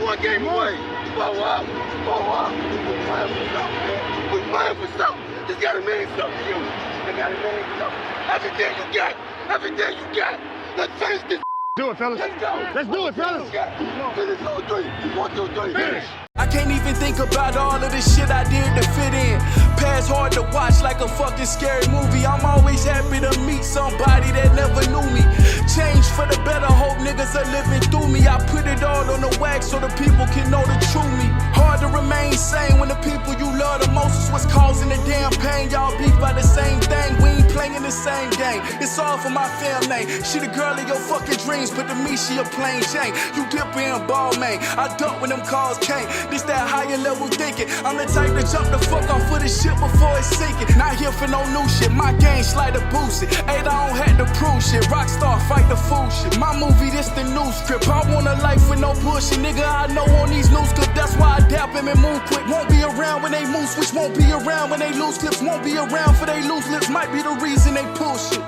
one game away. Blow up. We're playing for something, man. We're playing for something. It's gotta mean something to you. It gotta mean something. Everything you got. Let's finish this. Do it, fellas. Let's go. Let's do it, fellas. Finish 2-3. 1, 2, 3. Finish. I can't even think about all of the shit I did to fit in. Past hard to watch like a fucking scary movie. I'm always happy to meet somebody that never knew me. Change for the better, hope niggas are living through me. I put it all on the wax so the people can know the true me. Hard to remain sane when the people you love the most is what's causing the damn pain. Y'all beef by the same thing, we ain't playing the same game. It's all for my family. She the girl of your fucking dreams, but to me she a plain Jane. You dipper and ball man, I dump when them calls came. This that higher level thinking. I'm the type to jump the fuck off for the shit before it's sinking. Not here for no new shit. My game slide to boost it. Ain't I don't have to prove shit. Rockstar fight the fool shit. My movie, this the new script. I want a life with no bullshit. Nigga, I know on these news clips. That's why I dap him and move quick. Won't be around when they move switch. Won't be around when they lose clips. Won't be around for they lose lips. Might be the reason they pull shit.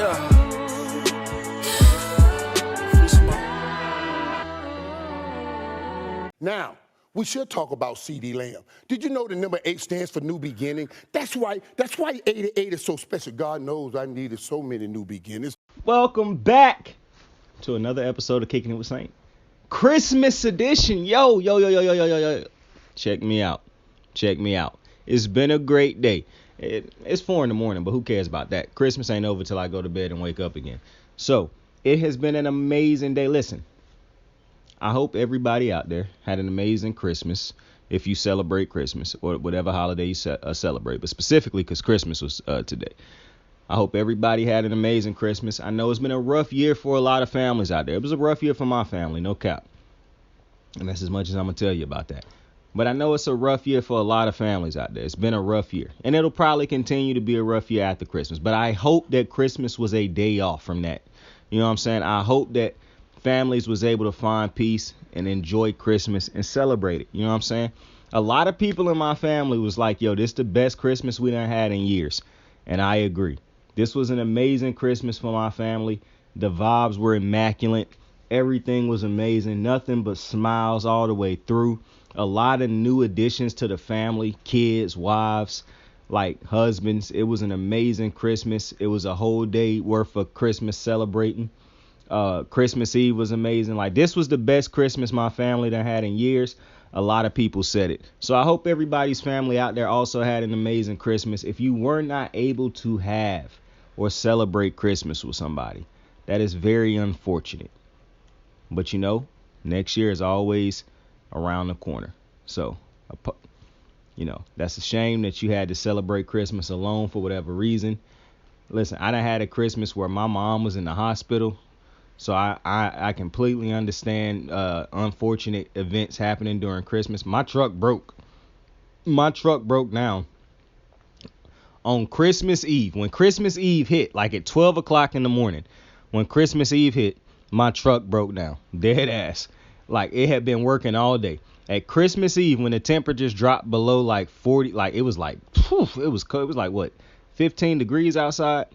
Yeah. Now, we should talk about C.D. Lamb. Did you know the number 8 stands for new beginning? That's why 88 is so special. God knows I needed so many new beginnings. Welcome back to another episode of Kicking It with Saint. Christmas edition. Yo. Check me out. It's been a great day. It's 4 a.m, but who cares about that? Christmas ain't over till I go to bed and wake up again. So, it has been an amazing day. Listen. I hope everybody out there had an amazing Christmas if you celebrate Christmas or whatever holiday you celebrate, but specifically because Christmas was today. I hope everybody had an amazing Christmas. I know it's been a rough year for a lot of families out there. It was a rough year for my family, no cap. And that's as much as I'm going to tell you about that. But I know it's a rough year for a lot of families out there. It's been a rough year. And it'll probably continue to be a rough year after Christmas. But I hope that Christmas was a day off from that. You know what I'm saying? I hope that families was able to find peace and enjoy Christmas and celebrate it. You know what I'm saying? A lot of people in my family was like, yo, this is the best Christmas we done had in years. And I agree. This was an amazing Christmas for my family. The vibes were immaculate. Everything was amazing. Nothing but smiles all the way through. A lot of new additions to the family, kids, wives, like husbands. It was an amazing Christmas. It was a whole day worth of Christmas celebrating. Christmas Eve was amazing. Like, this was the best Christmas my family done had in years. A lot of people said it. So I hope everybody's family out there also had an amazing Christmas. If you were not able to have or celebrate Christmas with somebody, that is very unfortunate. But you know, next year is always around the corner. So, you know, that's a shame that you had to celebrate Christmas alone for whatever reason. Listen, I done had a Christmas where my mom was in the hospital. So I completely understand unfortunate events happening during Christmas. My truck broke. Down on Christmas Eve. When Christmas Eve hit, like at 12 o'clock in the morning, when Christmas Eve hit, my truck broke down. Dead ass. Like, it had been working all day. At Christmas Eve, when the temperatures dropped below like 40, like it was like, it was like what, 15 degrees outside?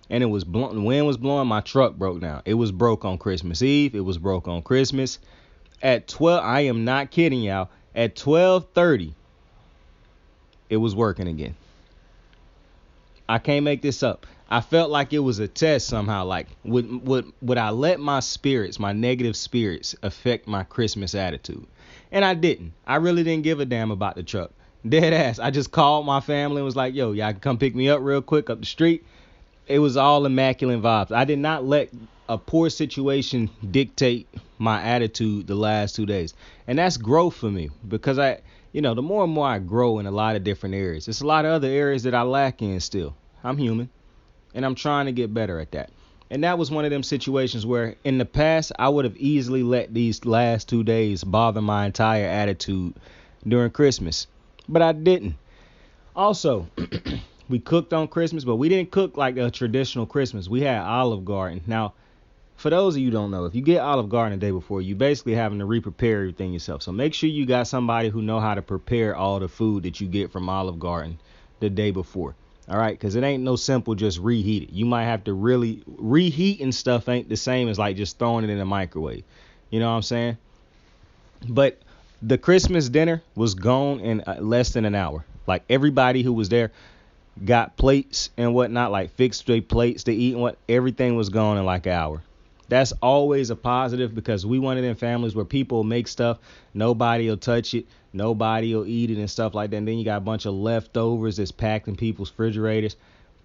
And it was the wind was blowing. My truck broke down. It was broke on Christmas Eve. It was broke on Christmas. At 12, I am not kidding y'all. At 12:30, it was working again. I can't make this up. I felt like it was a test somehow. Like, would I let my spirits, my negative spirits, affect my Christmas attitude? And I didn't. I really didn't give a damn about the truck. Dead ass. I just called my family and was like, yo, y'all can come pick me up real quick up the street. It was all immaculate vibes. I did not let a poor situation dictate my attitude the last 2 days. And that's growth for me, because the more and more I grow in a lot of different areas, there's a lot of other areas that I lack in still. I'm human, and I'm trying to get better at that. And that was one of them situations where in the past, I would have easily let these last 2 days bother my entire attitude during Christmas, but I didn't. Also, we cooked on Christmas, but we didn't cook like a traditional Christmas. We had Olive Garden. Now, for those of you who don't know, if you get Olive Garden the day before, you basically having to re-prepare everything yourself. So make sure you got somebody who know how to prepare all the food that you get from Olive Garden the day before. All right, because it ain't no simple just reheat it. You might have to really reheating stuff ain't the same as like just throwing it in the microwave. You know what I'm saying? But the Christmas dinner was gone in less than an hour. Like everybody who was there got plates and whatnot, like fixed their plates to eat and everything was gone in like an hour. That's always a positive because we one of them families where people make stuff, nobody will touch it, nobody will eat it and stuff like that. And then you got a bunch of leftovers that's packed in people's refrigerators,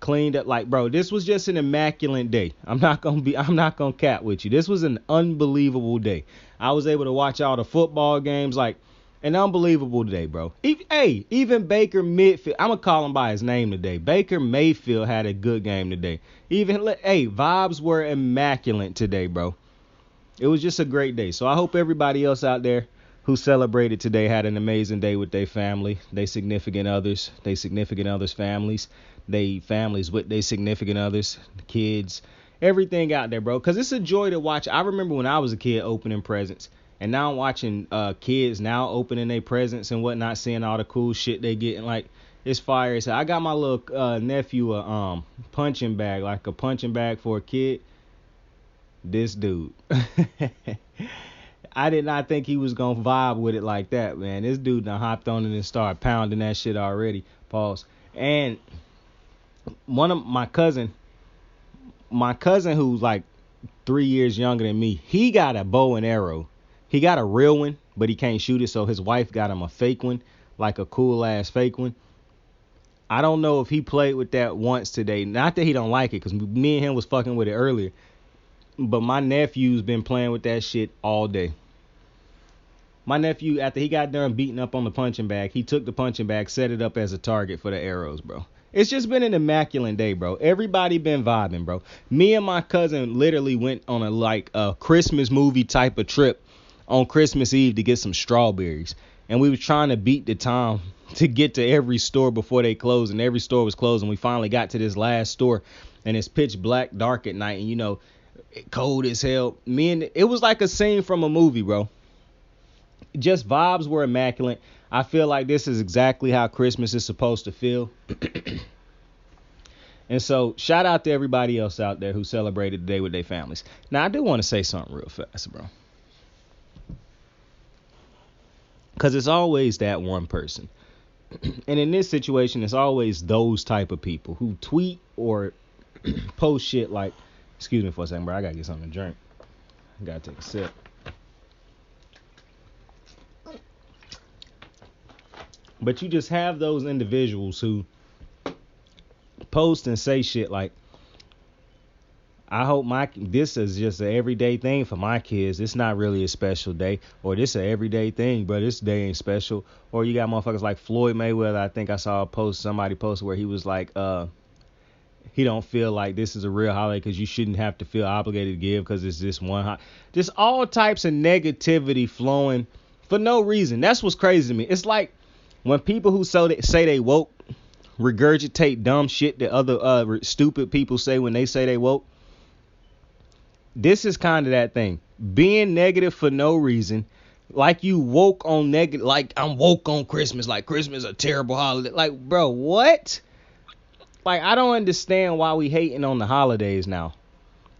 cleaned up. Like, bro, this was just an immaculate day. I'm not gonna cap with you. This was an unbelievable day. I was able to watch all the football games, like an unbelievable day, bro. Even Baker Mayfield, I'm gonna call him by his name today. Baker Mayfield had a good game today. Vibes were immaculate today, bro. It was just a great day. So I hope everybody else out there who celebrated today had an amazing day with their family, their significant others, families, they families with their significant others, the kids, everything out there, bro. Because it's a joy to watch. I remember when I was a kid opening presents. And now I'm watching kids now opening their presents and whatnot, seeing all the cool shit they getting. Like, it's fire. So I got my little nephew a punching bag, like a punching bag for a kid. This dude. I did not think he was going to vibe with it like that, man. This dude done hopped on it and started pounding that shit already. Pause. And one of my cousin who's like 3 years younger than me, he got a bow and arrow. He got a real one, but he can't shoot it, so his wife got him a fake one, like a cool-ass fake one. I don't know if he played with that once today. Not that he don't like it, because me and him was fucking with it earlier. But my nephew's been playing with that shit all day. My nephew, after he got done beating up on the punching bag, he took the punching bag, set it up as a target for the arrows, bro. It's just been an immaculate day, bro. Everybody been vibing, bro. Me and my cousin literally went on a Christmas movie type of trip on Christmas Eve to get some strawberries. And we were trying to beat the time to get to every store before they closed. And every store was closed. And we finally got to this last store. And it's pitch black, dark at night. And, you know, cold as hell. It was like a scene from a movie, bro. Just vibes were immaculate. I feel like this is exactly how Christmas is supposed to feel. And so, shout out to everybody else out there who celebrated today with their families. Now, I do want to say something real fast, bro. Because it's always that one person. And in this situation, it's always those type of people who tweet or post shit like, excuse me for a second, bro. I got to get something to drink. I got to take a sip. But you just have those individuals who post and say shit like, I hope this is just an everyday thing for my kids. It's not really a special day. Or this is an everyday thing, but this day ain't special. Or you got motherfuckers like Floyd Mayweather. I think I saw somebody post where he was like, he don't feel like this is a real holiday because you shouldn't have to feel obligated to give because it's just one holiday. Just all types of negativity flowing for no reason. That's what's crazy to me. It's like when people who say they woke regurgitate dumb shit that other stupid people say when they say they woke. This is kind of that thing. Being negative for no reason. Like you woke on negative. Like I'm woke on Christmas. Like Christmas is a terrible holiday. Like, bro, what? Like, I don't understand why we hating on the holidays now.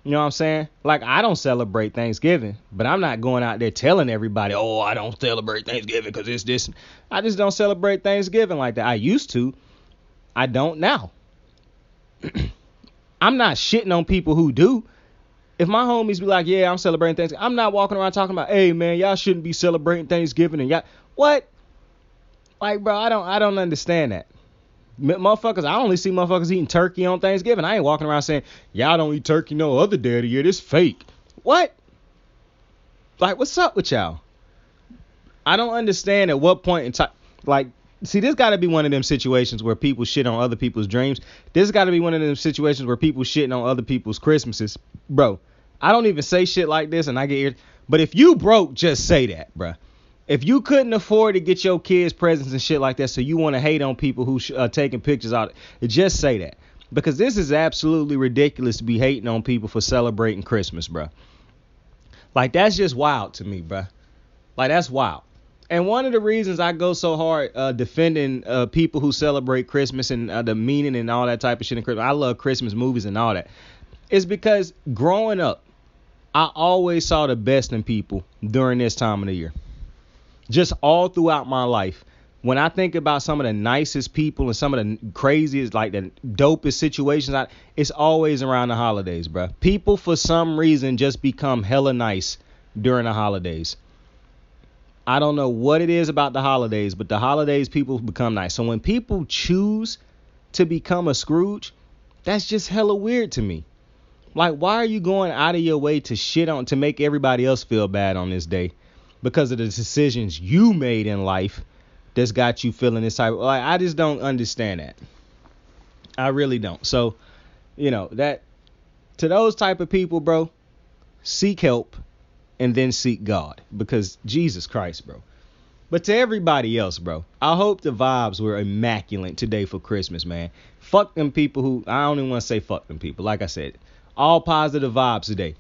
You know what I'm saying? Like, I don't celebrate Thanksgiving. But I'm not going out there telling everybody, oh, I don't celebrate Thanksgiving because it's this. I just don't celebrate Thanksgiving like that. I used to. I don't now. I'm not shitting on people who do. If my homies be like, yeah, I'm celebrating Thanksgiving, I'm not walking around talking about, hey, man, y'all shouldn't be celebrating Thanksgiving. And y'all, what? Like, bro, I don't understand that. Motherfuckers, I only see motherfuckers eating turkey on Thanksgiving. I ain't walking around saying, y'all don't eat turkey no other day of the year. This fake. What? Like, what's up with y'all? I don't understand at what point in time. Like, see, this got to be one of them situations where people shit on other people's dreams. This got to be one of them situations where people shitting on other people's Christmases. Bro, I don't even say shit like this and I get irritated. But if you broke, just say that, bro. If you couldn't afford to get your kids presents and shit like that, so you want to hate on people who taking pictures out, just say that. Because this is absolutely ridiculous to be hating on people for celebrating Christmas, bro. Like, that's just wild to me, bro. Like, that's wild. And one of the reasons I go so hard defending people who celebrate Christmas and the meaning and all that type of shit in Christmas, I love Christmas movies and all that, is because growing up, I always saw the best in people during this time of the year. Just all throughout my life, when I think about some of the nicest people and some of the craziest, like the dopest situations, it's always around the holidays, bro. People, for some reason, just become hella nice during the holidays. I don't know what it is about the holidays, but the holidays, people become nice. So when people choose to become a Scrooge, that's just hella weird to me. Like, why are you going out of your way to make everybody else feel bad on this day because of the decisions you made in life that's got you feeling this type of, like, I just don't understand that. I really don't. So, that to those type of people, bro, seek help and then seek God, because Jesus Christ, bro. But to everybody else, bro, I hope the vibes were immaculate today for Christmas, man. Fuck them people who, I don't even want to say fuck them people. Like I said, all positive vibes today.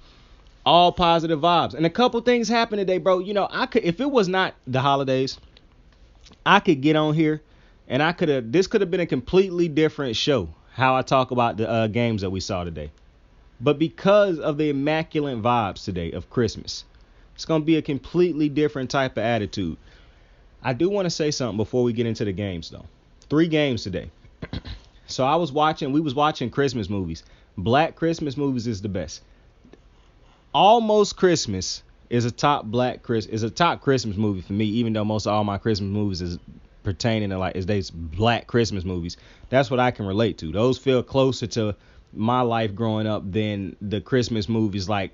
All positive vibes. And a couple things happened today, bro. I could, if it was not the holidays, I could get on here and this could have been a completely different show, how I talk about the games that we saw today. But because of the immaculate vibes today of Christmas, it's going to be a completely different type of attitude. I do want to say something before we get into the games, though. 3 games today. So we was watching Christmas movies. Black Christmas movies is the best. Almost Christmas is a top Christmas movie for me, even though most of all my Christmas movies is pertaining to these Black Christmas movies. That's what I can relate to. Those feel closer to my life growing up than the Christmas movies like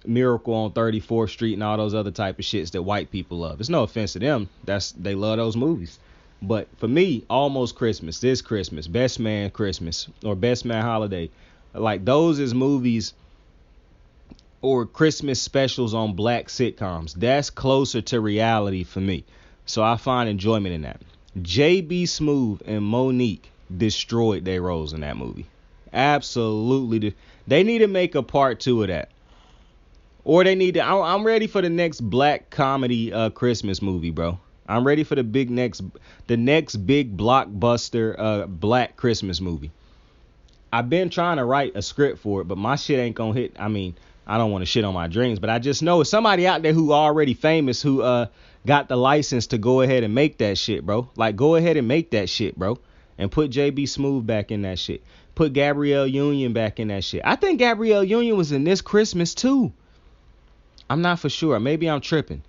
Miracle on 34th Street and all those other type of shits that white people love. It's no offense to them. They love those movies. But for me, Almost Christmas, This Christmas, Best Man Christmas, or Best Man Holiday, like those is movies or Christmas specials on black sitcoms. That's closer to reality for me. So I find enjoyment in that. J.B. Smoove and Monique destroyed their roles in that movie. Absolutely. They need to make a part 2 of that. Or they need to. I'm ready for the next black comedy Christmas movie, bro. I'm ready for the next big blockbuster black Christmas movie. I've been trying to write a script for it, but my shit ain't gonna hit. I mean, I don't want to shit on my dreams, but I just know somebody out there who already famous who got the license to go ahead and make that shit, bro. Like, go ahead and make that shit, bro. And put J.B. Smoove back in that shit. Put Gabrielle Union back in that shit. I think Gabrielle Union was in This Christmas too. I'm not for sure. Maybe I'm tripping.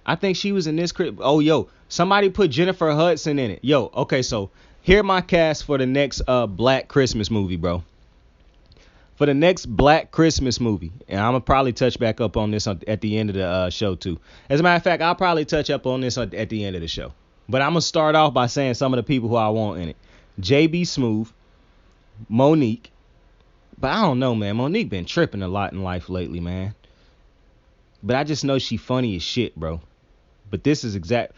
I think she was in This Christmas. Oh, yo, somebody put Jennifer Hudson in it. Yo, okay, so here my cast for the next Black Christmas movie, bro. For the next Black Christmas movie, and I'm going to probably touch back up on this at the end of the show, too. As a matter of fact, I'll probably touch up on this at the end of the show. But I'm going to start off by saying some of the people who I want in it. J.B. Smoove, Monique. But I don't know, man. Monique been tripping a lot in life lately, man. But I just know she funny as shit, bro. But this is exact.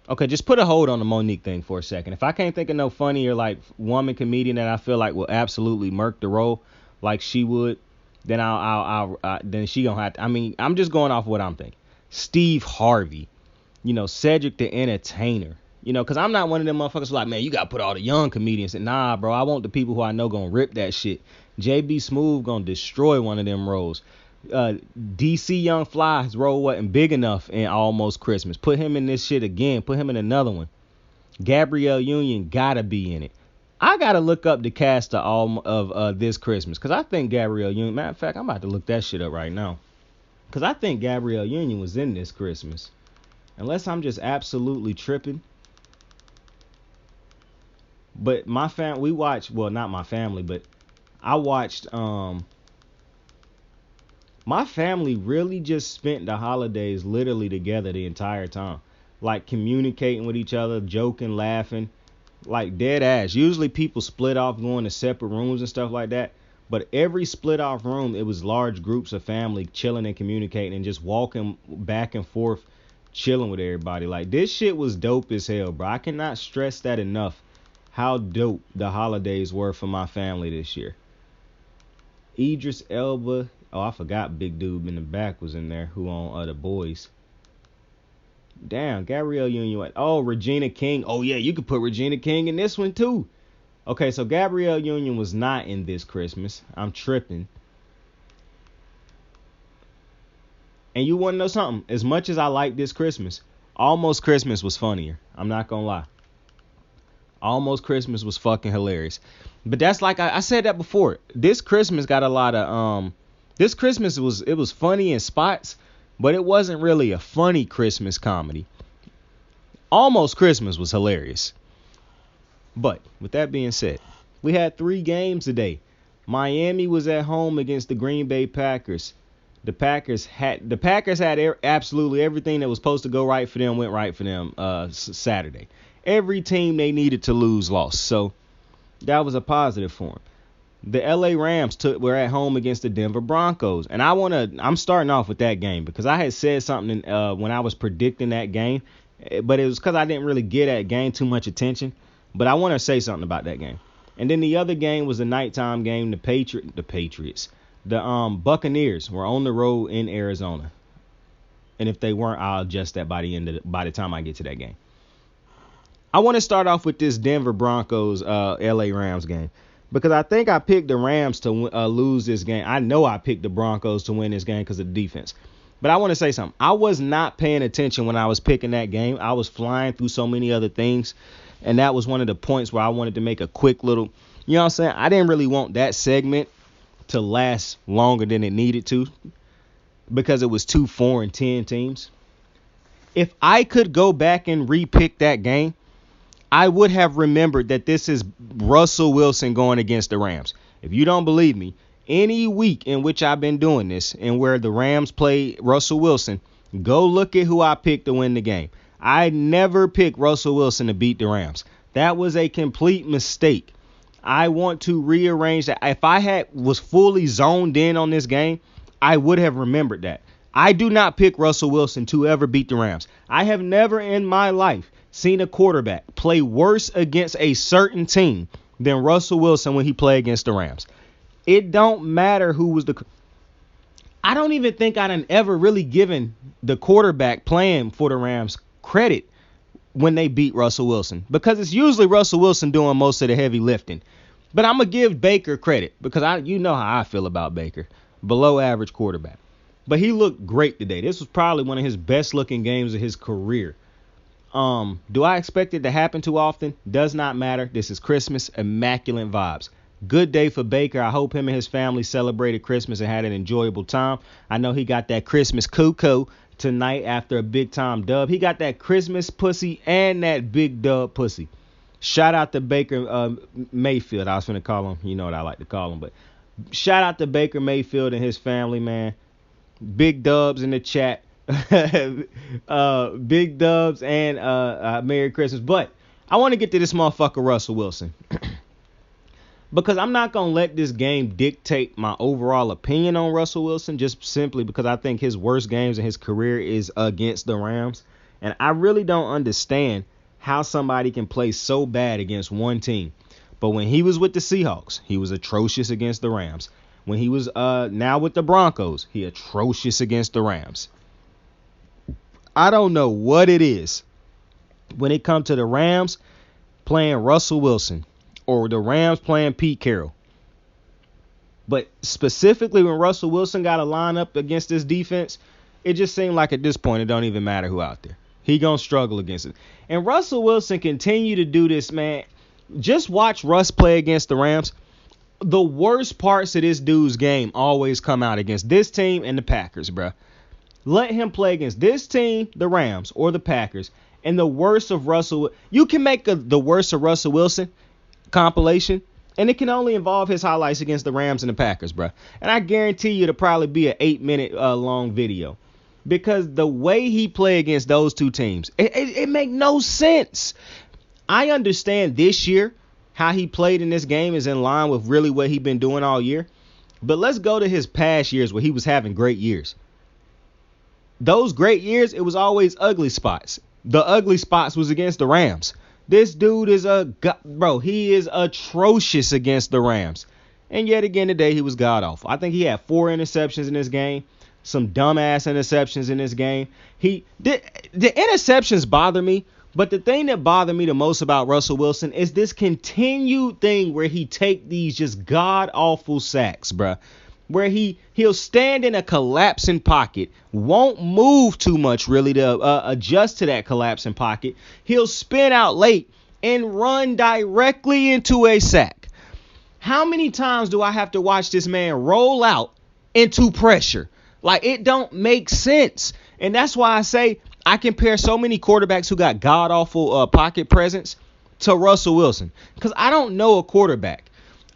Okay, just put a hold on the Monique thing for a second. If I can't think of no funny or like woman comedian that I feel like will absolutely murk the role like she would, then then she gonna have to. I mean, I'm just going off what I'm thinking. Steve Harvey, Cedric the Entertainer. Because I'm not one of them motherfuckers who like, man, you got to put all the young comedians in. Nah, bro, I want the people who I know going to rip that shit. J.B. Smoove going to destroy one of them roles. DC Young Fly's role wasn't big enough in Almost Christmas. Put him in this shit again. Put him in another one. Gabrielle Union got to be in it. I got to look up the cast of This Christmas because I think Gabrielle Union, matter of fact, I'm about to look that shit up right now. Because I think Gabrielle Union was in This Christmas. Unless I'm just absolutely tripping. But my family, we watched, well, not my family, but I watched, my family really just spent the holidays literally together the entire time. Like communicating with each other, joking, laughing, like dead ass. Usually people split off going to separate rooms and stuff like that. But every split off room, it was large groups of family chilling and communicating and just walking back and forth, chilling with everybody. Like this shit was dope as hell, bro. I cannot stress that enough. How dope the holidays were for my family this year. Idris Elba. Oh, I forgot Big Dude in the back was in there. Who on The Boys. Damn, Gabrielle Union. Oh, Regina King. Oh, yeah, you could put Regina King in this one, too. Okay, so Gabrielle Union was not in This Christmas. I'm tripping. And you want to know something? As much as I like this Christmas, Almost Christmas was funnier. I'm not going to lie. Almost Christmas was fucking hilarious. But that's like I said that before. This Christmas got a lot of this Christmas it was funny in spots, but it wasn't really a funny Christmas comedy. Almost Christmas was hilarious. But with that being said, we had 3 games today. Miami was at home against the Green Bay Packers. The Packers had absolutely everything that was supposed to go right for them went right for them Saturday. Every team they needed to lose lost. So that was a positive for them. The LA Rams were at home against the Denver Broncos. And I'm starting off with that game because I had said something when I was predicting that game. But it was because I didn't really give that game too much attention. But I want to say something about that game. And then the other game was the nighttime game. The Patriots. The Buccaneers were on the road in Arizona. And if they weren't, I'll adjust that by the time I get to that game. I want to start off with this Denver Broncos LA Rams game. Because I think I picked the Rams to lose this game. I know I picked the Broncos to win this game because of the defense. But I want to say something. I was not paying attention when I was picking that game. I was flying through so many other things. And that was one of the points where I wanted to make a quick little, you know what I'm saying? I didn't really want that segment to last longer than it needed to because it was 2 4-10 teams. If I could go back and re-pick that game, I would have remembered that this is Russell Wilson going against the Rams. If you don't believe me, any week in which I've been doing this and where the Rams play Russell Wilson, go look at who I picked to win the game. I never picked Russell Wilson to beat the Rams. That was a complete mistake. I want to rearrange that. If I was fully zoned in on this game, I would have remembered that. I do not pick Russell Wilson to ever beat the Rams. I have never in my life seen a quarterback play worse against a certain team than Russell Wilson when he played against the Rams. It don't matter who was I don't even think I'd ever really given the quarterback playing for the Rams credit when they beat Russell Wilson because it's usually Russell Wilson doing most of the heavy lifting. But I'm going to give Baker credit because you know how I feel about Baker. Below average quarterback. But he looked great today. This was probably one of his best looking games of his career. Do I expect it to happen too often? Does not matter. This is Christmas. Immaculate vibes. Good day for Baker. I hope him and his family celebrated Christmas and had an enjoyable time. I know he got that Christmas cuckoo tonight after a big time dub. He got that Christmas pussy and that big dub pussy. Shout out to Baker Mayfield. I was going to call him. You know what I like to call him. But shout out to Baker Mayfield and his family, man. Big dubs in the chat. Big dubs and Merry Christmas. But I want to get to this motherfucker Russell Wilson. Because I'm not going to let this game dictate my overall opinion on Russell Wilson just simply because I think his worst games in his career is against the Rams. And I really don't understand how somebody can play so bad against one team. But when he was with the Seahawks, he was atrocious against the Rams. When he was now with the Broncos, he atrocious against the Rams. I don't know what it is when it comes to the Rams playing Russell Wilson or the Rams playing Pete Carroll. But specifically when Russell Wilson got a lineup against this defense, it just seemed like at this point it don't even matter who out there. He gonna struggle against it. And Russell Wilson continue to do this, man. Just watch Russ play against the Rams. The worst parts of this dude's game always come out against this team and the Packers, bruh. Let him play against this team, the Rams, or the Packers. And the worst of Russell, you can make the worst of Russell Wilson compilation, and it can only involve his highlights against the Rams and the Packers, bruh. And I guarantee you it'll probably be an 8-minute long video. Because the way he played against those two teams, it make no sense. I understand this year how he played in this game is in line with really what he's been doing all year. But let's go to his past years where he was having great years. Those great years, it was always ugly spots. The ugly spots was against the Rams. This dude is he is atrocious against the Rams. And yet again today, he was god-awful. I think he had 4 interceptions in this game. Some dumbass interceptions in this game. The interceptions bother me. But the thing that bothered me the most about Russell Wilson is this continued thing where he take these just god-awful sacks, bruh. where he'll stand in a collapsing pocket, won't move too much really to adjust to that collapsing pocket. He'll spin out late and run directly into a sack. How many times do I have to watch this man roll out into pressure? Like, it don't make sense. And that's why I say I compare so many quarterbacks who got god-awful pocket presence to Russell Wilson, because I don't know a quarterback.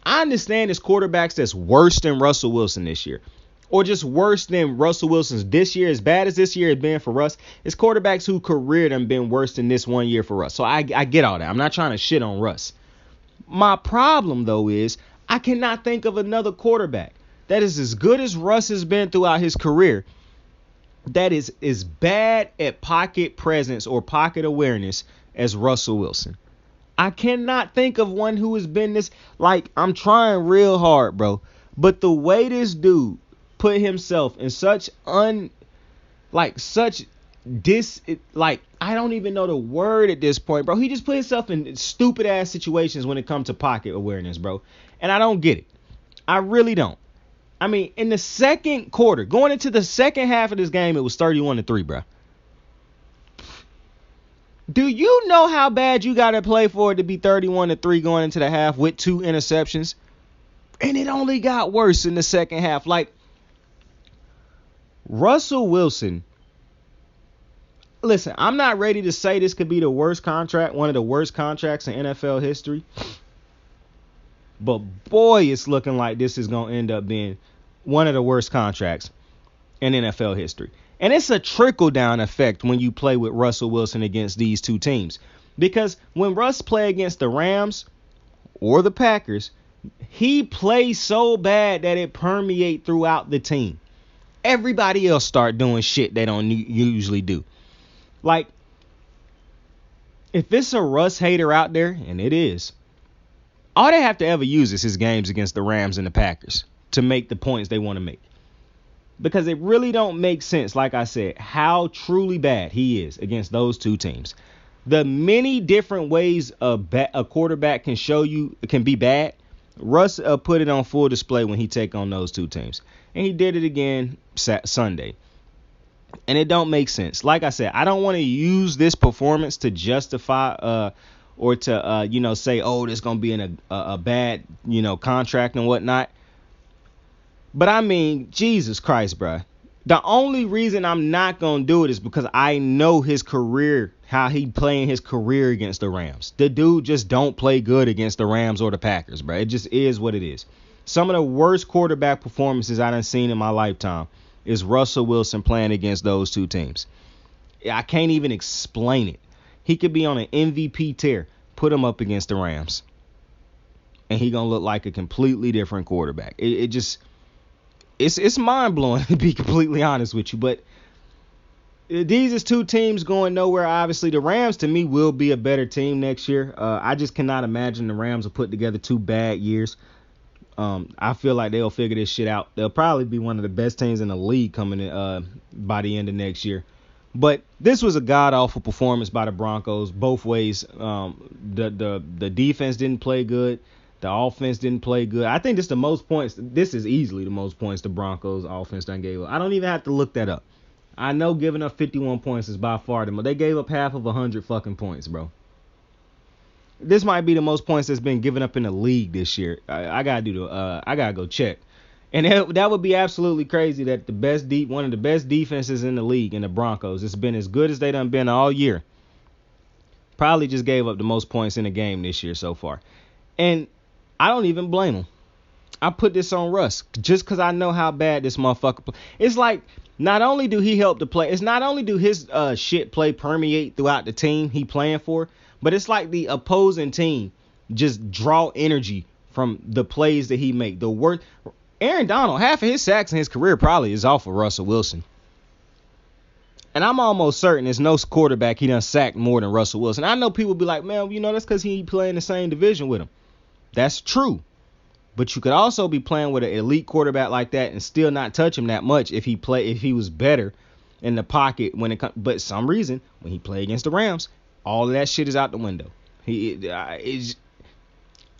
I understand there's quarterbacks that's worse than Russell Wilson this year, or just worse than Russell Wilson's this year. As bad as this year has been for Russ, it's quarterbacks whose career done been worse than this 1 year for Russ. So I get all that. I'm not trying to shit on Russ. My problem, though, is I cannot think of another quarterback that is as good as Russ has been throughout his career, that is as bad at pocket presence or pocket awareness as Russell Wilson. I cannot think of one who has been this, like, I'm trying real hard, bro. But the way this dude put himself in I don't even know the word at this point, bro. He just put himself in stupid ass situations when it comes to pocket awareness, bro. And I don't get it. I really don't. I mean, in the second quarter, going into the second half of this game, it was 31-3, bro. Do you know how bad you got to play for it to be 31-3 going into the half with 2 interceptions? And it only got worse in the second half. Like, Russell Wilson, listen, I'm not ready to say this could be the worst contract, one of the worst contracts in NFL history. But boy, it's looking like this is going to end up being one of the worst contracts in NFL history. And it's a trickle-down effect when you play with Russell Wilson against these two teams. Because when Russ play against the Rams or the Packers, he plays so bad that it permeates throughout the team. Everybody else start doing shit they don't usually do. Like, if it's a Russ hater out there, and it is, all they have to ever use is his games against the Rams and the Packers to make the points they want to make. Because it really don't make sense, like I said, how truly bad he is against those two teams. The many different ways a quarterback can show you can be bad, Russ put it on full display when he take on those two teams. And he did it again Sunday. And it don't make sense. Like I said, I don't want to use this performance to justify or to, say, oh, this going to be in a bad, contract and whatnot. But I mean, Jesus Christ, bro. The only reason I'm not going to do it is because I know his career, how he playing his career against the Rams. The dude just don't play good against the Rams or the Packers, bro. It just is what it is. Some of the worst quarterback performances I done seen in my lifetime is Russell Wilson playing against those two teams. I can't even explain it. He could be on an MVP tear. Put him up against the Rams. And he going to look like a completely different quarterback. It's mind-blowing, to be completely honest with you. But these is two teams going nowhere. Obviously, the Rams, to me, will be a better team next year. I just cannot imagine the Rams will put together 2 bad years. I feel like they'll figure this shit out. They'll probably be one of the best teams in the league coming in, by the end of next year. But this was a god-awful performance by the Broncos both ways. The defense didn't play good. The offense didn't play good. I think this is easily the most points the Broncos offense done gave up. I don't even have to look that up. I know giving up 51 points is by far the most. They gave up half of 100 fucking points, bro. This might be the most points that's been given up in the league this year. I gotta go check. And that would be absolutely crazy that one of the best defenses in the league in the Broncos, it's been as good as they done been all year, probably just gave up the most points in the game this year so far. And I don't even blame him. I put this on Russ just because I know how bad this motherfucker play. It's like, not only do he help the play, it's not only do his shit play permeate throughout the team he playing for, but it's like the opposing team just draw energy from the plays that he make. The worst, Aaron Donald, half of his sacks in his career probably is off of Russell Wilson. And I'm almost certain there's no quarterback he done sacked more than Russell Wilson. I know people be like, man, that's because he play in the same division with him. That's true. But you could also be playing with an elite quarterback like that and still not touch him that much if he was better in the pocket when it comes. But some reason, when he played against the Rams, all of that shit is out the window.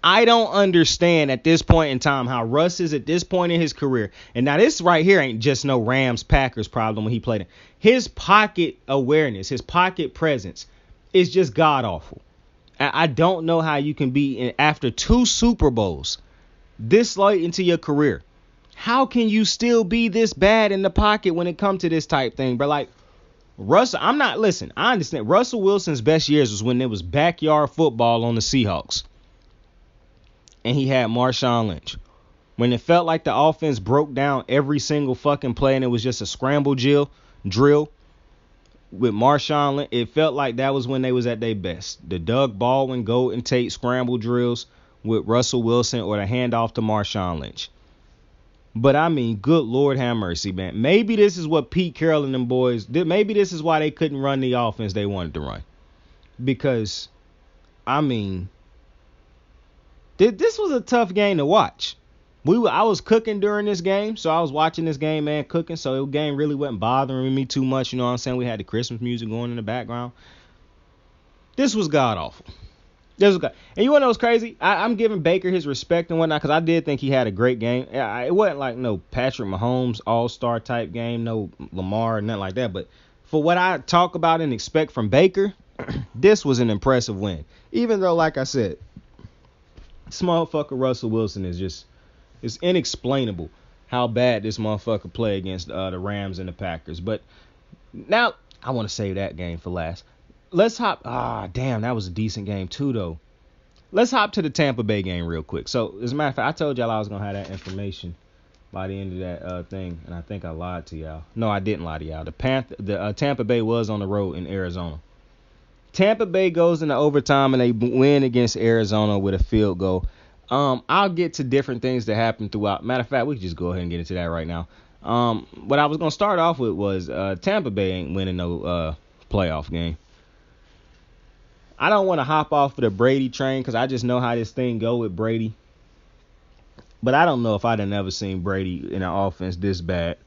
I don't understand at this point in time how Russ is at this point in his career. And now this right here ain't just no Rams-Packers problem when he played it. His pocket awareness, his pocket presence is just god-awful. I don't know how you can be, after 2 Super Bowls, this late into your career, how can you still be this bad in the pocket when it comes to this type thing? But like, Russell, I understand. Russell Wilson's best years was when there was backyard football on the Seahawks. And he had Marshawn Lynch. When it felt like the offense broke down every single fucking play and it was just a scramble drill with Marshawn Lynch, it felt like that was when they was at their best. The Doug Baldwin, Golden Tate scramble drills with Russell Wilson or the handoff to Marshawn Lynch. But I mean, good Lord have mercy, man. Maybe this is what Pete Carroll and them boys did. Maybe this is why they couldn't run the offense they wanted to run. Because, I mean, this was a tough game to watch. I was cooking during this game, so I was watching this game, man, cooking. So the game really wasn't bothering me too much. You know what I'm saying? We had the Christmas music going in the background. This was god awful. And you want to know what's crazy? I'm giving Baker his respect and whatnot because I did think he had a great game. It wasn't like no Patrick Mahomes all-star type game, no Lamar, nothing like that. But for what I talk about and expect from Baker, this was an impressive win. Even though, like I said, this motherfucker Russell Wilson is just, it's inexplainable how bad this motherfucker play against the Rams and the Packers. But now I want to save that game for last. Let's hop. Damn, that was a decent game too, though. Let's hop to the Tampa Bay game real quick. So, as a matter of fact, I told y'all I was gonna have that information by the end of that thing, and I think I lied to y'all. No, I didn't lie to y'all. The Tampa Bay was on the road in Arizona. Tampa Bay goes into overtime and they win against Arizona with a field goal. I'll get to different things that happened throughout. Matter of fact, we can just go ahead and get into that right now. What I was gonna start off with was Tampa Bay ain't winning no playoff game. I don't want to hop off of the Brady train because I just know how this thing go with Brady. But I don't know if I'd have never seen Brady in an offense this bad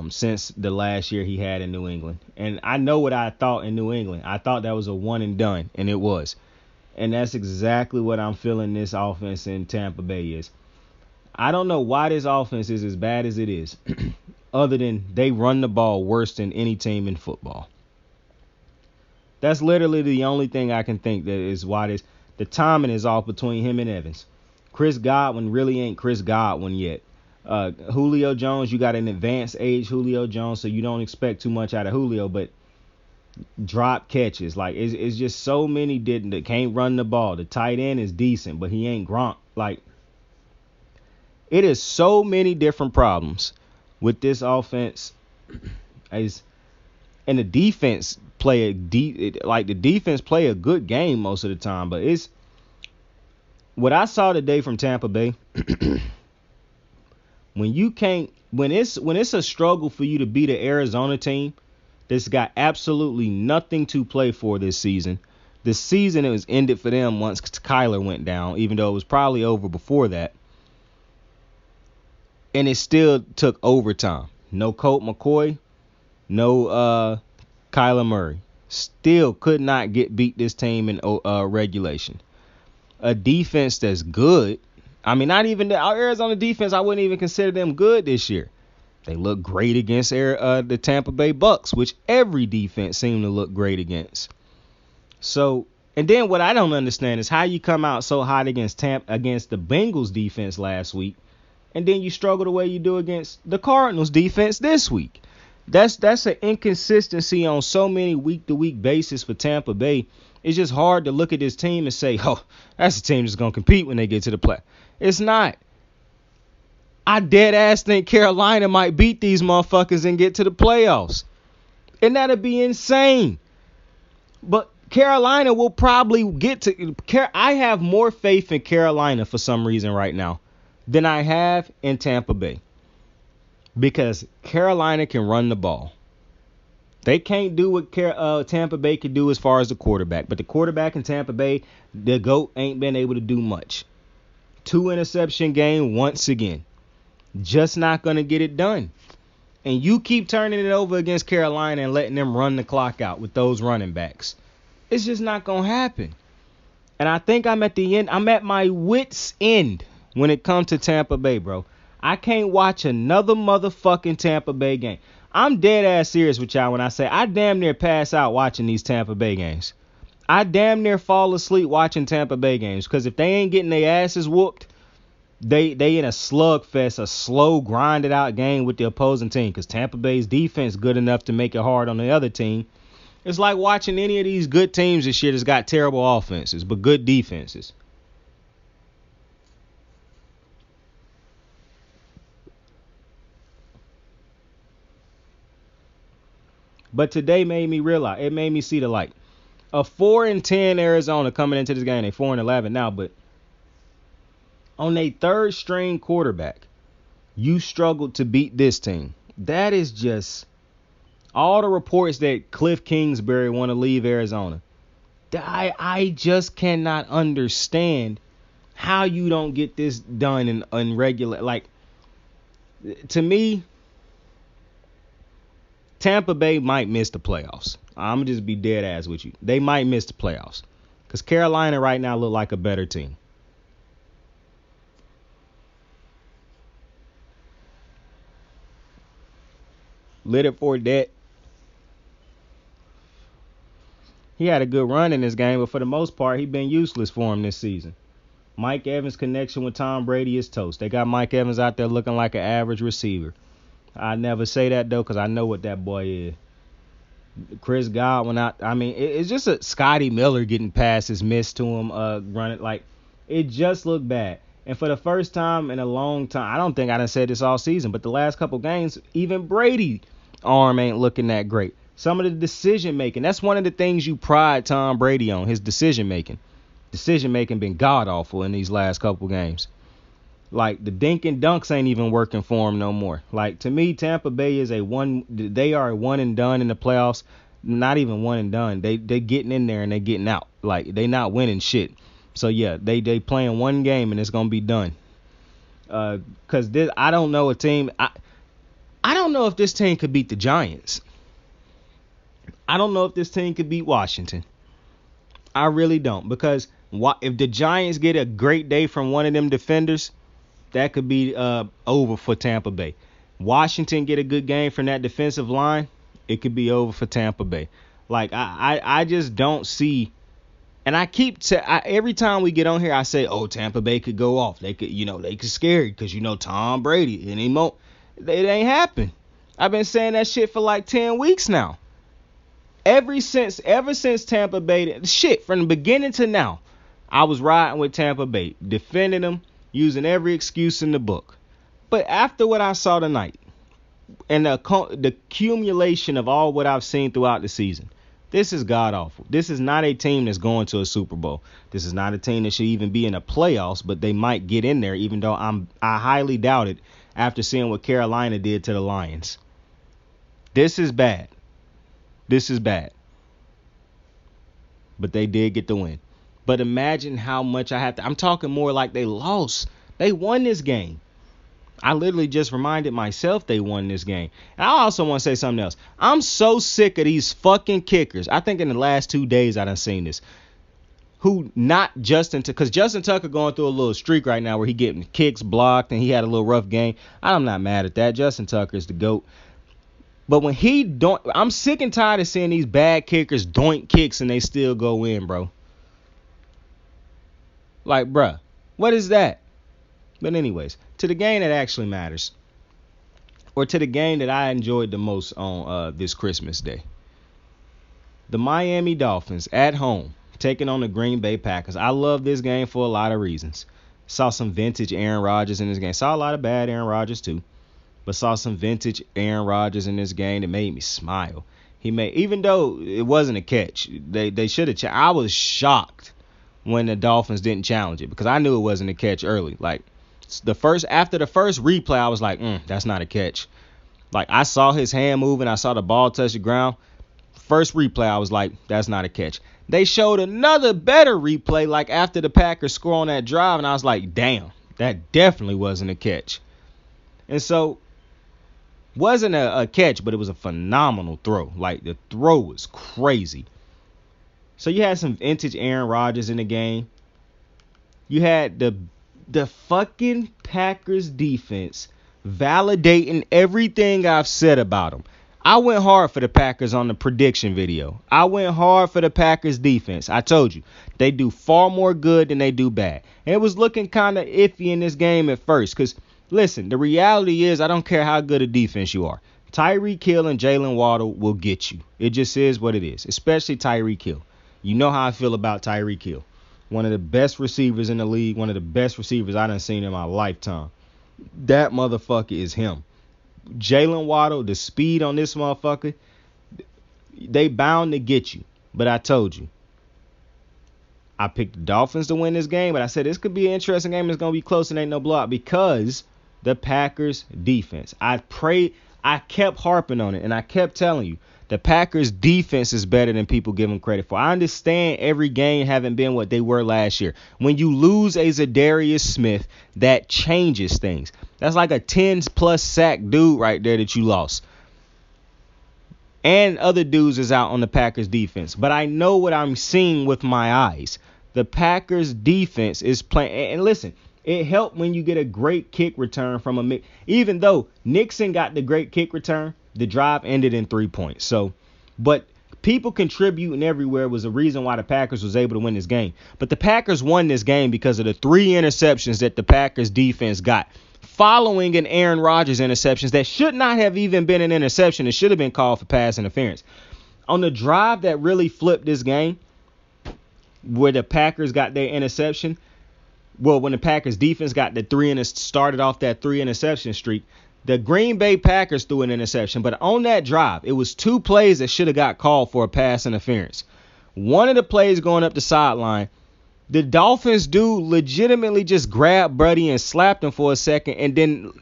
since the last year he had in New England. And I know what I thought in New England. I thought that was a one and done, and it was. And that's exactly what I'm feeling this offense in Tampa Bay is. I don't know why this offense is as bad as it is, other than they run the ball worse than any team in football. That's literally the only thing I can think that is why the timing is off between him and Evans. Chris Godwin really ain't Chris Godwin yet. Julio Jones, you got an advanced age Julio Jones, so you don't expect too much out of Julio, but drop catches. Like, it's just so many that can't run the ball. The tight end is decent, but he ain't Gronk. Like, it is so many different problems with this offense. And the defense the defense play a good game most of the time, but it's what I saw today from Tampa Bay. when it's a struggle for you to beat an Arizona team that's got absolutely nothing to play for this season. The season it was ended for them once Kyler went down, even though it was probably over before that. And it still took overtime. No Colt McCoy, no Kyler Murray. Still could not beat this team in regulation. A defense that's good. I mean, not even our Arizona defense, I wouldn't even consider them good this year. They look great against the Tampa Bay Bucs, which every defense seemed to look great against. So, and then what I don't understand is how you come out so hot against the Bengals defense last week, and then you struggle the way you do against the Cardinals defense this week. That's an inconsistency on so many week-to-week basis for Tampa Bay. It's just hard to look at this team and say, oh, that's a team that's going to compete when they get to the play. It's not. I dead ass think Carolina might beat these motherfuckers and get to the playoffs. And that'd be insane. But Carolina will probably get to. I have more faith in Carolina for some reason right now than I have in Tampa Bay. Because Carolina can run the ball. They can't do what Tampa Bay can do as far as the quarterback. But the quarterback in Tampa Bay, the GOAT, ain't been able to do much. 2 interception game once again. Just not going to get it done. And you keep turning it over against Carolina and letting them run the clock out with those running backs. It's just not going to happen. And I think I'm at the end. I'm at my wit's end when it comes to Tampa Bay, bro. I can't watch another motherfucking Tampa Bay game. I'm dead ass serious with y'all when I say I damn near pass out watching these Tampa Bay games. I damn near fall asleep watching Tampa Bay games because if they ain't getting their asses whooped, they in a slugfest, a slow, grinded out game with the opposing team because Tampa Bay's defense good enough to make it hard on the other team. It's like watching any of these good teams this year that's got terrible offenses but good defenses. But today made me realize, it made me see the light. A 4-10 Arizona coming into this game. They 4-11 now, but on a third string quarterback, you struggled to beat this team. That is just all the reports that Cliff Kingsbury want to leave Arizona. I just cannot understand how you don't get this done in regular. Like, to me, Tampa Bay might miss the playoffs. I'm going to just be dead ass with you. They might miss the playoffs because Carolina right now look like a better team. Leonard Fournette, he had a good run in this game, but for the most part, he's been useless for him this season. Mike Evans' connection with Tom Brady is toast. They got Mike Evans out there looking like an average receiver. I never say that, though, because I know what that boy is. Chris Godwin, it's just a Scotty Miller getting passes missed to him, running. Like, it just looked bad. And for the first time in a long time, I don't think I done said this all season, but the last couple games, even Brady arm ain't looking that great. Some of the decision making, that's one of the things you pride Tom Brady on, his decision making. Decision making been god awful in these last couple games. Like, the dink and dunks ain't even working for him no more. Like, to me, Tampa Bay is they are a one and done in the playoffs. Not even one and done. They getting in there and they getting out. Like, they not winning shit. So, yeah, they playing one game and it's going to be done. Because I don't know a team. I don't know if this team could beat the Giants. I don't know if this team could beat Washington. I really don't. Because if the Giants get a great day from one of them defenders, that could be over for Tampa Bay. Washington get a good game from that defensive line, it could be over for Tampa Bay. Like, I just don't see. And I keep every time we get on here, I say, oh, Tampa Bay could go off. They could scare you because, Tom Brady. It ain't happened. I've been saying that shit for like 10 weeks now. Ever since Tampa Bay, from the beginning to now, I was riding with Tampa Bay, defending them, using every excuse in the book. But after what I saw tonight, and the accumulation of all what I've seen throughout the season, this is god awful. This is not a team that's going to a Super Bowl. This is not a team that should even be in the playoffs, but they might get in there, even though I highly doubt it after seeing what Carolina did to the Lions. This is bad. This is bad. But they did get the win. But imagine how much I'm talking more like they lost. They won this game. I literally just reminded myself they won this game. And I also want to say something else. I'm so sick of these fucking kickers. I think in the last 2 days I done seen this. Because Justin Tucker going through a little streak right now where he getting kicks blocked and he had a little rough game. I'm not mad at that. Justin Tucker is the GOAT. But when I'm sick and tired of seeing these bad kickers doink kicks and they still go in, bro. Like, bruh, what is that? But anyways, to the game that actually matters, or to the game that I enjoyed the most on this Christmas Day. The Miami Dolphins at home taking on the Green Bay Packers. I love this game for a lot of reasons. Saw some vintage Aaron Rodgers in this game. Saw a lot of bad Aaron Rodgers too. But saw some vintage Aaron Rodgers in this game that made me smile. Even though it wasn't a catch, they should have. I was shocked when the Dolphins didn't challenge it because I knew it wasn't a catch early. Like after the first replay, I was like, that's not a catch. Like, I saw his hand moving, I saw the ball touch the ground. First replay, I was like, that's not a catch. They showed another better replay, like after the Packers score on that drive, and I was like, damn, that definitely wasn't a catch. And so, wasn't a catch, but it was a phenomenal throw. Like, the throw was crazy. So you had some vintage Aaron Rodgers in the game. You had the fucking Packers defense validating everything I've said about them. I went hard for the Packers on the prediction video. I went hard for the Packers defense. I told you, they do far more good than they do bad. And it was looking kind of iffy in this game at first. Because, listen, the reality is I don't care how good a defense you are. Tyreek Hill and Jalen Waddle will get you. It just is what it is, especially Tyreek Hill. You know how I feel about Tyreek Hill. One of the best receivers in the league. One of the best receivers I done seen in my lifetime. That motherfucker is him. Jalen Waddle, the speed on this motherfucker, they bound to get you. But I told you, I picked the Dolphins to win this game, but I said this could be an interesting game. It's going to be close and ain't no blowout because the Packers defense. I kept harping on it, and I kept telling you, the Packers defense is better than people give them credit for. I understand every game haven't been what they were last year. When you lose a Zadarius Smith, that changes things. That's like a 10-plus sack dude right there that you lost. And other dudes is out on the Packers defense. But I know what I'm seeing with my eyes. The Packers defense is playing. And listen, it helped when you get a great kick return from a mix. Even though Nixon got the great kick return, the drive ended in 3 points. So, but people contributing everywhere was the reason why the Packers was able to win this game. But the Packers won this game because of the 3 interceptions that the Packers defense got following an Aaron Rodgers interceptions that should not have even been an interception. It should have been called for pass interference. On the drive that really flipped this game, where the Packers got their interception, well, when the Packers defense got the started off that 3 interception streak, the Green Bay Packers threw an interception. But on that drive, it was 2 plays that should have got called for a pass interference. One of the plays going up the sideline, the Dolphins dude legitimately just grabbed Buddy and slapped him for a second, and then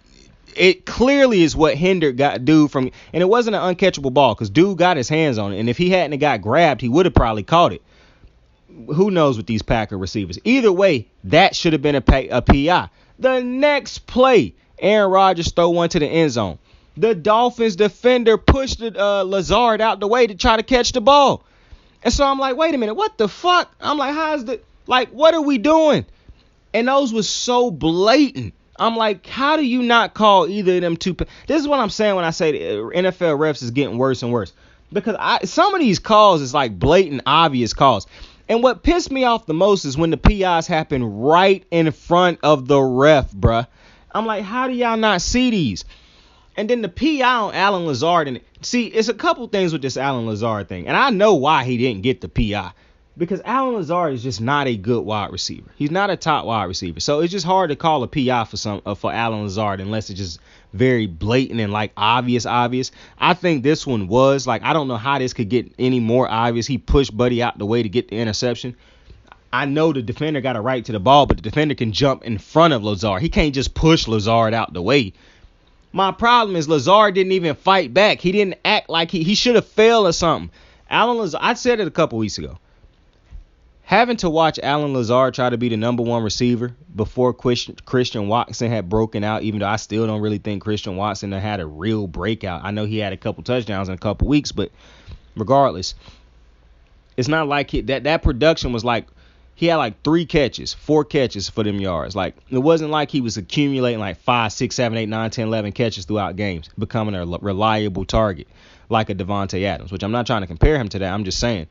it clearly is what hindered dude from, and it wasn't an uncatchable ball because dude got his hands on it, and if he hadn't got grabbed, he would have probably caught it. Who knows with these Packer receivers? Either way, that should have been a PI. The next play, Aaron Rodgers throw one to the end zone. The Dolphins defender pushed Lazard out the way to try to catch the ball. And so I'm like, wait a minute, what the fuck? I'm like, what are we doing? And those was so blatant. I'm like, how do you not call either of them two? This is what I'm saying when I say the NFL refs is getting worse and worse. Because some of these calls is like blatant, obvious calls. And what pissed me off the most is when the PIs happen right in front of the ref, bruh. I'm like, how do y'all not see these? And then the PI on Allen Lazard. And see, it's a couple things with this Allen Lazard thing. And I know why he didn't get the PI. Because Allen Lazard is just not a good wide receiver. He's not a top wide receiver. So it's just hard to call a PI for Allen Lazard unless it's just very blatant and like obvious. I think this one was like, I don't know how this could get any more obvious. He pushed Buddy out the way to get the interception. I know the defender got a right to the ball, but the defender can jump in front of Lazard. He can't just push Lazard out the way. My problem is Lazard didn't even fight back. He didn't act like he should have failed or something. Allen Lazard, I said it a couple weeks ago. Having to watch Allen Lazard try to be the number 1 receiver before Christian Watson had broken out, even though I still don't really think Christian Watson had a real breakout. I know he had a couple touchdowns in a couple weeks, but regardless, it's not like that production was like he had like 4 catches for them yards. Like it wasn't like he was accumulating like 5, 6, 7, 8, 9, 10, 11 catches throughout games, becoming a reliable target like a Devontae Adams, which I'm not trying to compare him to that. I'm just saying.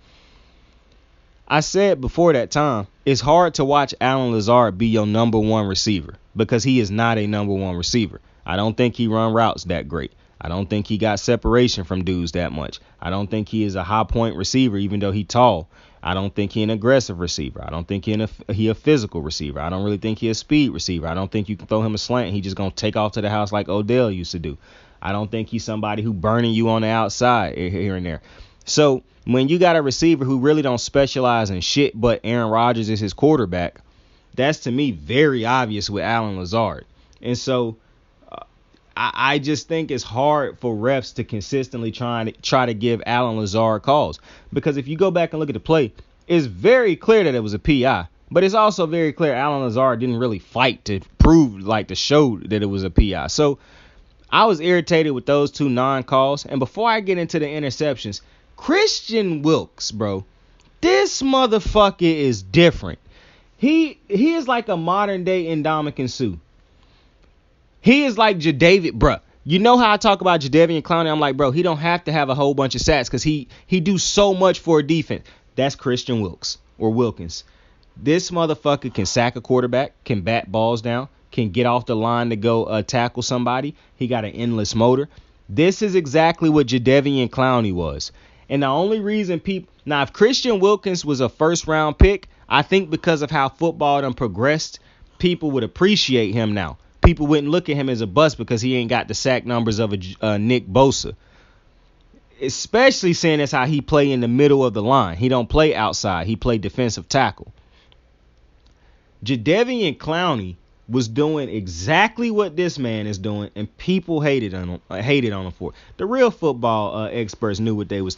I said before that time, it's hard to watch Allen Lazard be your number 1 receiver because he is not a number 1 receiver. I don't think he run routes that great. I don't think he got separation from dudes that much. I don't think he is a high point receiver, even though he's tall. I don't think he an aggressive receiver. I don't think he a physical receiver. I don't really think he a speed receiver. I don't think you can throw him a slant. He just going to take off to the house like Odell used to do. I don't think he's somebody who burning you on the outside here and there. So when you got a receiver who really don't specialize in shit, but Aaron Rodgers is his quarterback, that's to me very obvious with Allen Lazard. And so I just think it's hard for refs to consistently try to give Allen Lazard calls. Because if you go back and look at the play, it's very clear that it was a PI. But it's also very clear Allen Lazard didn't really fight to prove, like to show that it was a PI. So I was irritated with those 2 non-calls. And before I get into the interceptions, Christian Wilkes, bro, This motherfucker is different. He is like a modern day Ndamukong Suh. He is like Jadeveon, bruh. You know how I talk about Jadeveon Clowney? I'm like, bro, he don't have to have a whole bunch of sacks because he do so much for a defense. That's Christian Wilkins. This motherfucker can sack a quarterback, can bat balls down, can get off the line to go tackle somebody. He got an endless motor. This is exactly what Jadeveon Clowney was. And the only reason now, if Christian Wilkins was a first-round pick, I think because of how football done progressed, people would appreciate him now. People wouldn't look at him as a bust because he ain't got the sack numbers of a Nick Bosa. Especially seeing that's how he play in the middle of the line. He don't play outside. He play defensive tackle. Jadeveon Clowney was doing exactly what this man is doing, and people hated on him for it. The real football experts knew what they was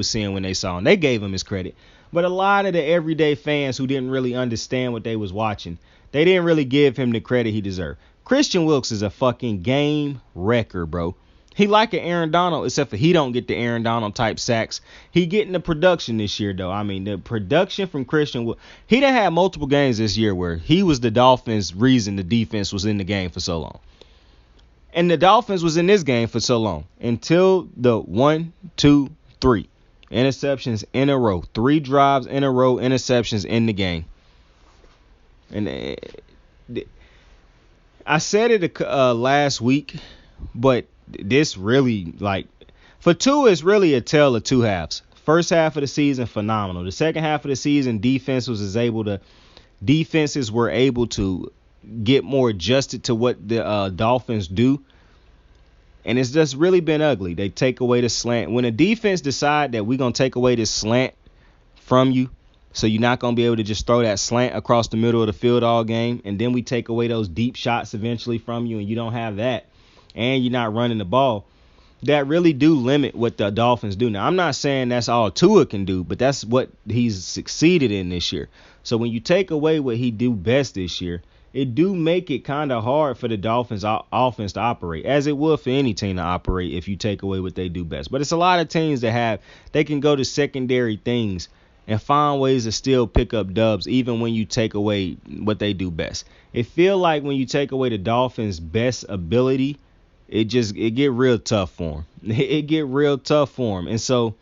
seeing when they saw him. They gave him his credit. But a lot of the everyday fans who didn't really understand what they was watching, they didn't really give him the credit he deserved. Christian Wilkes is a fucking game wrecker, bro. He like an Aaron Donald, except for he don't get the Aaron Donald type sacks. He getting the production this year, though. I mean, the production from Christian Wilkes. He done had multiple games this year where he was the Dolphins' reason the defense was in the game for so long. And the Dolphins was in this game for so long until the 1, 2, 3 interceptions in a row. 3 drives in a row, interceptions in the game. And I said it last week, but this really, like, for Tua, it's really a tale of two halves. First half of the season, phenomenal. The second half of the season, defenses were able to get more adjusted to what the Dolphins do. And it's just really been ugly. They take away the slant. When a defense decide that we're going to take away this slant from you, so you're not going to be able to just throw that slant across the middle of the field all game, and then we take away those deep shots eventually from you, and you don't have that, and you're not running the ball, that really do limit what the Dolphins do. Now, I'm not saying that's all Tua can do, but that's what he's succeeded in this year. So when you take away what he do best this year, it do make it kind of hard for the Dolphins offense to operate, as it would for any team to operate if you take away what they do best. But it's a lot of teams that they can go to secondary things and find ways to still pick up dubs even when you take away what they do best. It feel like when you take away the Dolphins' best ability, it get real tough for them. It get real tough for them. And so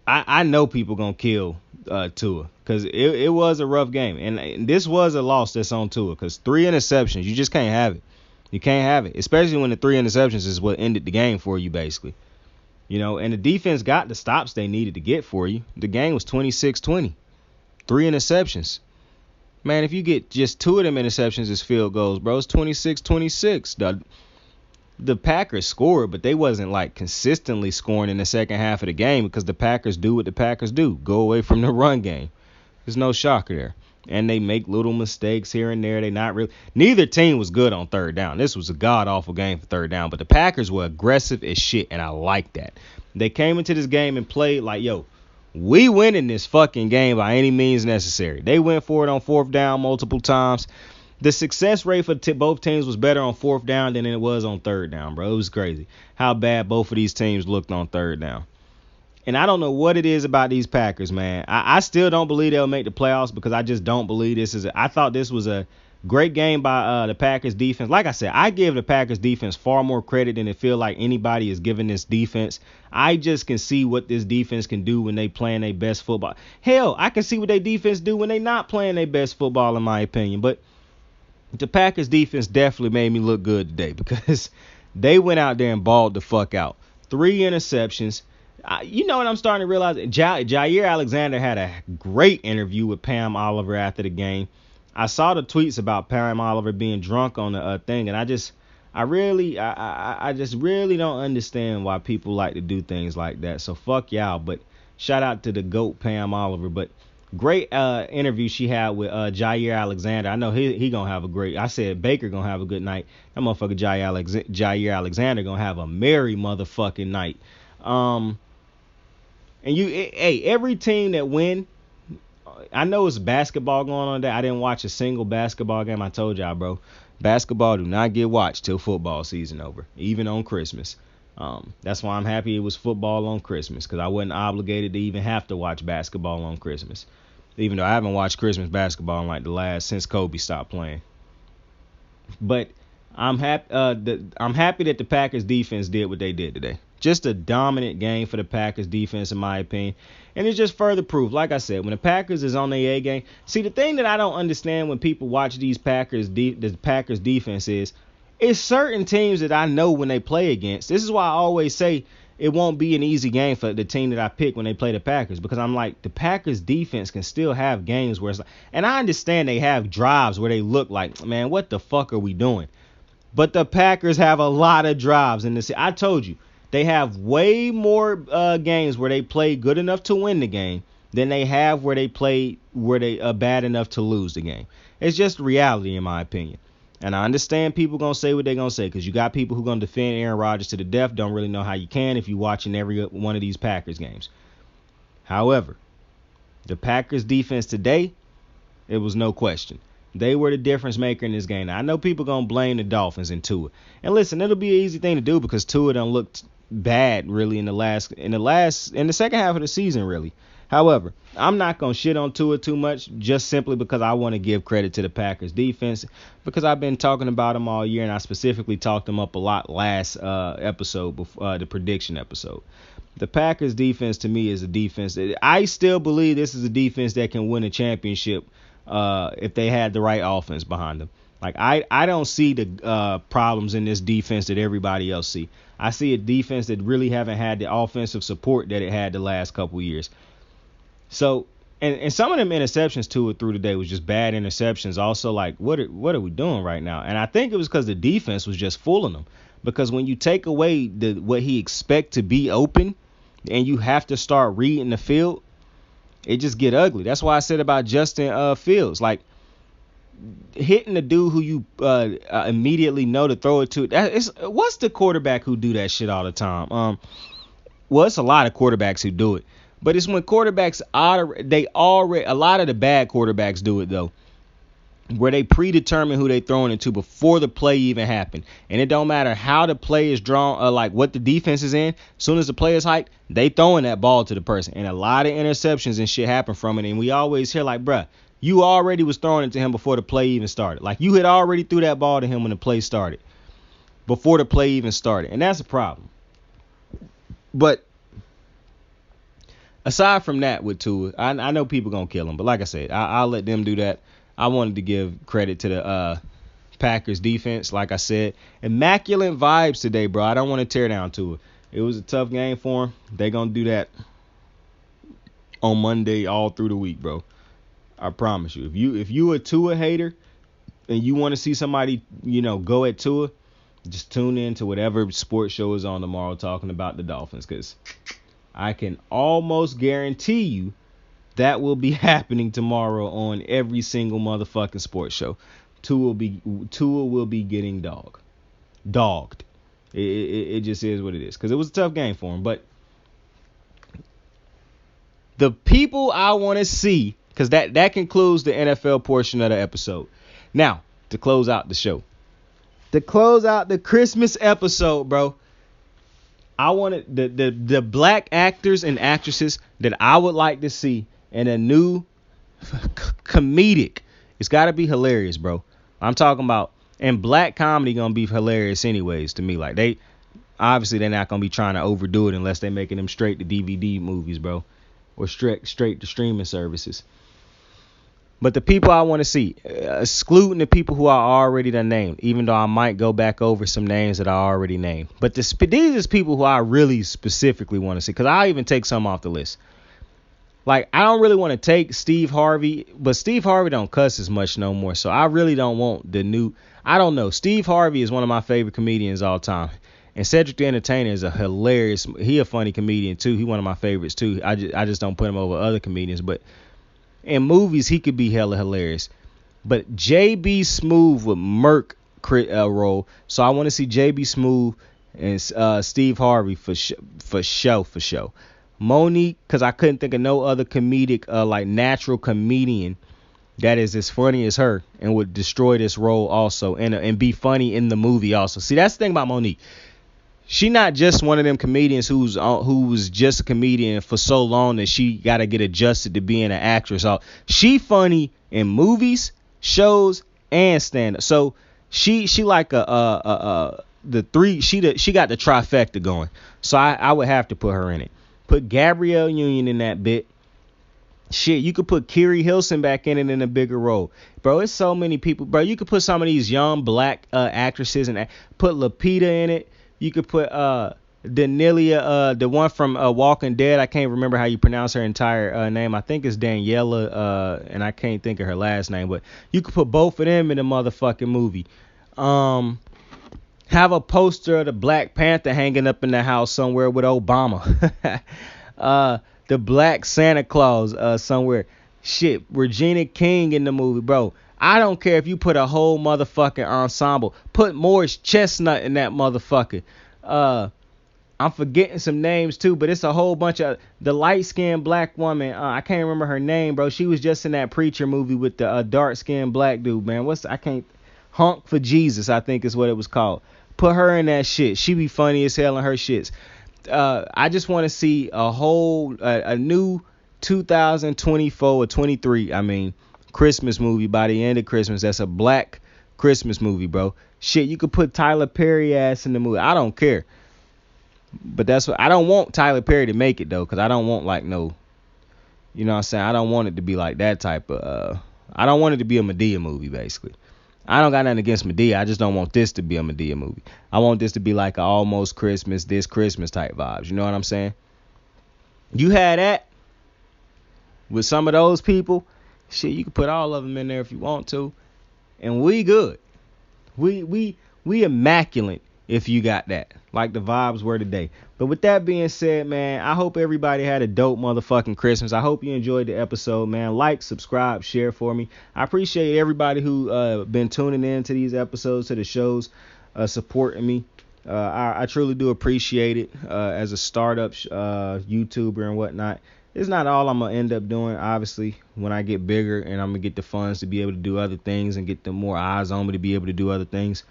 I know people going to kill Tua because it was a rough game. And this was a loss that's on Tua because 3 interceptions, you just can't have it. You can't have it, especially when the 3 interceptions is what ended the game for you basically. You know, and the defense got the stops they needed to get for you. The game was 26-20. 3 interceptions. Man, if you get just 2 of them interceptions as field goals, bro, it's 26-26. The Packers scored, but they wasn't like consistently scoring in the second half of the game because the Packers do what the Packers do. Go away from the run game. There's no shocker there. And they make little mistakes here and there. Neither team was good on third down. This was a god-awful game for third down. But the Packers were aggressive as shit, and I like that. They came into this game and played like, yo, we winning this fucking game by any means necessary. They went for it on fourth down multiple times. The success rate for both teams was better on fourth down than it was on third down, bro. It was crazy how bad both of these teams looked on third down. And I don't know what it is about these Packers, man. I still don't believe they'll make the playoffs because I just don't believe I thought this was a great game by the Packers defense. Like I said, I give the Packers defense far more credit than it feel like anybody is giving this defense. I just can see what this defense can do when they playing their best football. Hell, I can see what their defense do when they not playing their best football, in my opinion. But the Packers defense definitely made me look good today because they went out there and balled the fuck out. 3 interceptions. You know what I'm starting to realize? Jair Alexander had a great interview with Pam Oliver after the game. I saw the tweets about Pam Oliver being drunk on the thing, and I just really don't understand why people like to do things like that. So fuck y'all. But shout out to the GOAT Pam Oliver. But great interview she had with Jair Alexander. I know he gonna have a great. I said Baker gonna have a good night. That motherfucker Jair Alexander gonna have a merry motherfucking night. And every team that win, I know it's basketball going on there. I didn't watch a single basketball game. I told y'all, bro, basketball do not get watched till football season over, even on Christmas. That's why I'm happy it was football on Christmas, because I wasn't obligated to even have to watch basketball on Christmas. Even though I haven't watched Christmas basketball in like since Kobe stopped playing. But I'm happy that the Packers defense did what they did today. Just a dominant game for the Packers defense, in my opinion. And it's just further proof. Like I said, when the Packers is on their A game. See, the thing that I don't understand when people watch these the Packers defense is certain teams that I know when they play against. This is why I always say it won't be an easy game for the team that I pick when they play the Packers, because I'm like, the Packers defense can still have games where it's like, and I understand they have drives where they look like, man, what the fuck are we doing? But the Packers have a lot of drives in this. I told you, they have way more games where they play good enough to win the game than they have where they bad enough to lose the game. It's just reality, in my opinion. And I understand people going to say what they're going to say, because you got people who going to defend Aaron Rodgers to the death. Don't really know how you can if you're watching every one of these Packers games. However, the Packers defense today, it was no question. They were the difference maker in this game. Now, I know people going to blame the Dolphins and Tua. And listen, it'll be an easy thing to do, because Tua done looked bad really in the second half of the season, really. However, I'm not going to shit on Tua too much, just simply because I want to give credit to the Packers defense, because I've been talking about them all year, and I specifically talked them up a lot last episode, the prediction episode. The Packers defense, to me, is a defense that I still believe this is a defense that can win a championship if they had the right offense behind them. Like, I don't see the problems in this defense that everybody else see. I see a defense that really haven't had the offensive support that it had the last couple years. So, and some of them interceptions through today was just bad interceptions. Also, like, what are we doing right now? And I think it was because the defense was just fooling them. Because when you take away what he expect to be open, and you have to start reading the field, it just get ugly. That's why I said about Justin Fields, like, hitting the dude who you immediately know to throw it to. What's the quarterback who do that shit all the time? Well, it's a lot of quarterbacks who do it. But it's when quarterbacks a lot of the bad quarterbacks do it, though, where they predetermine who they throwing it to before the play even happened. And it don't matter how the play is drawn, like what the defense is in. As soon as the play is hiked, they throwing that ball to the person. And a lot of interceptions and shit happen from it. And we always hear like, bruh, you already was throwing it to him before the play even started. Like, you had already threw that ball to him when the play started, before the play even started. And that's a problem. But aside from that with Tua, I know people going to kill him. But like I said, I'll let them do that. I wanted to give credit to the Packers defense. Like I said, immaculate vibes today, bro. I don't want to tear down Tua. It was a tough game for him. They're going to do that on Monday all through the week, bro. I promise you. If you a Tua hater and you want to see somebody, go at Tua, just tune in to whatever sports show is on tomorrow talking about the Dolphins, because I can almost guarantee you that will be happening tomorrow on every single motherfucking sports show. Tua will be getting dogged. It just is what it is, because it was a tough game for him. But the people I want to see, because that concludes the NFL portion of the episode. Now, to close out the show. To close out the Christmas episode, bro, I wanted the black actors and actresses that I would like to see in a new comedic. It's got to be hilarious, bro. I'm talking about, and black comedy going to be hilarious anyways to me. Like, they're not going to be trying to overdo it unless they're making them straight to DVD movies, bro. Or straight to streaming services. But the people I want to see, excluding the people who I already done named, even though I might go back over some names that I already named. But these are people who I really specifically want to see, because I'll even take some off the list. Like, I don't really want to take Steve Harvey, but Steve Harvey don't cuss as much no more. So I really don't want the new, I don't know. Steve Harvey is one of my favorite comedians all time. And Cedric the Entertainer is he a funny comedian too. He one of my favorites too. I just don't put him over other comedians, but in movies, he could be hella hilarious. But J.B. Smoove with Merc role. So I want to see J.B. Smoove and Steve Harvey for show. Monique, because I couldn't think of no other comedic, like natural comedian that is as funny as her and would destroy this role also and be funny in the movie also. See, that's the thing about Monique. She not just one of them comedians who was just a comedian for so long that she got to get adjusted to being an actress. So she funny in movies, shows, and stand up. So she like the three. She got the trifecta going. So I would have to put her in it. Put Gabrielle Union in that bit. Shit, you could put Kiri Hilson back in it in a bigger role. Bro, it's so many people. Bro, you could put some of these young black actresses and put Lupita in it. You could put Daniela, the one from Walking Dead. I can't remember how you pronounce her entire name. I think it's Daniela, and I can't think of her last name. But you could put both of them in the motherfucking movie. Have a poster of the Black Panther hanging up in the house somewhere with Obama. The Black Santa Claus somewhere. Shit, Regina King in the movie, bro. I don't care if you put a whole motherfucking ensemble. Put Morris Chestnut in that motherfucker. I'm forgetting some names too, but it's a whole bunch of the light-skinned black woman. I can't remember her name, bro. She was just in that Preacher movie with the dark-skinned black dude, man. Honk for Jesus, I think is what it was called. Put her in that shit. She be funny as hell in her shits. I just want to see a new 2024 or 23, Christmas movie by the end of Christmas. That's a black Christmas movie, bro. Shit, you could put Tyler Perry ass in the movie. I don't care. But that's what I don't want Tyler Perry to make it though, because I don't want like no, you know what I'm saying? I don't want it to be like that type of I don't want it to be a Madea movie, basically. I don't got nothing against Madea. I just don't want this to be a Madea movie. I want this to be like a almost Christmas, this Christmas type vibes. You know what I'm saying? You had that with some of those people. Shit, you can put all of them in there if you want to, and we good. We immaculate if you got that, like the vibes were today. But with that being said, man, I hope everybody had a dope motherfucking Christmas. I hope you enjoyed the episode, man. Like, subscribe, share for me. I appreciate everybody who been tuning in to these episodes, to the shows, supporting me. I truly do appreciate it as a startup YouTuber and whatnot. It's not all I'm going to end up doing, obviously, when I get bigger and I'm going to get the funds to be able to do other things and get the more eyes on me to be able to do other things.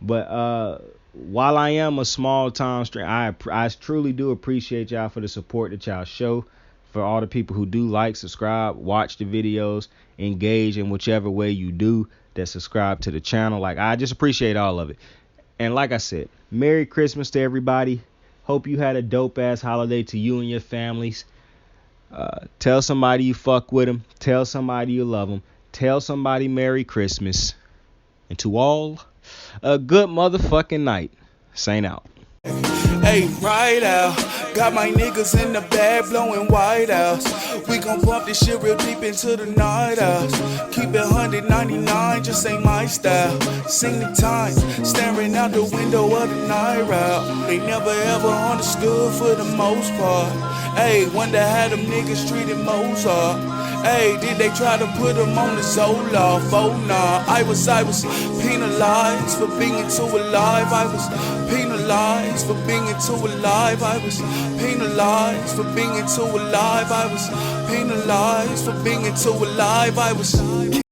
But while I am a small-time streamer, I truly do appreciate y'all for the support that y'all show, for all the people who do like, subscribe, watch the videos, engage in whichever way you do that subscribe to the channel. Like, I just appreciate all of it. And like I said, Merry Christmas to everybody. Hope you had a dope-ass holiday to you and your families. Tell somebody you fuck with them. Tell somebody you love them. Tell somebody Merry Christmas. And to all, a good motherfucking night. Saint out. Hey, right out. Got my niggas in the bag blowing white out. We gon' bump this shit real deep into the night out. Keep it 199, just ain't my style. Sing the time, staring out the window of the night route. They never ever understood for the most part. Hey, wonder how them niggas treated Mozart. Hey, did they try to put him on the Zoloft? Oh nah, I was penalized for being too alive. I was penalized for being too alive. I was penalized for being too alive. I was penalized for being too alive. I was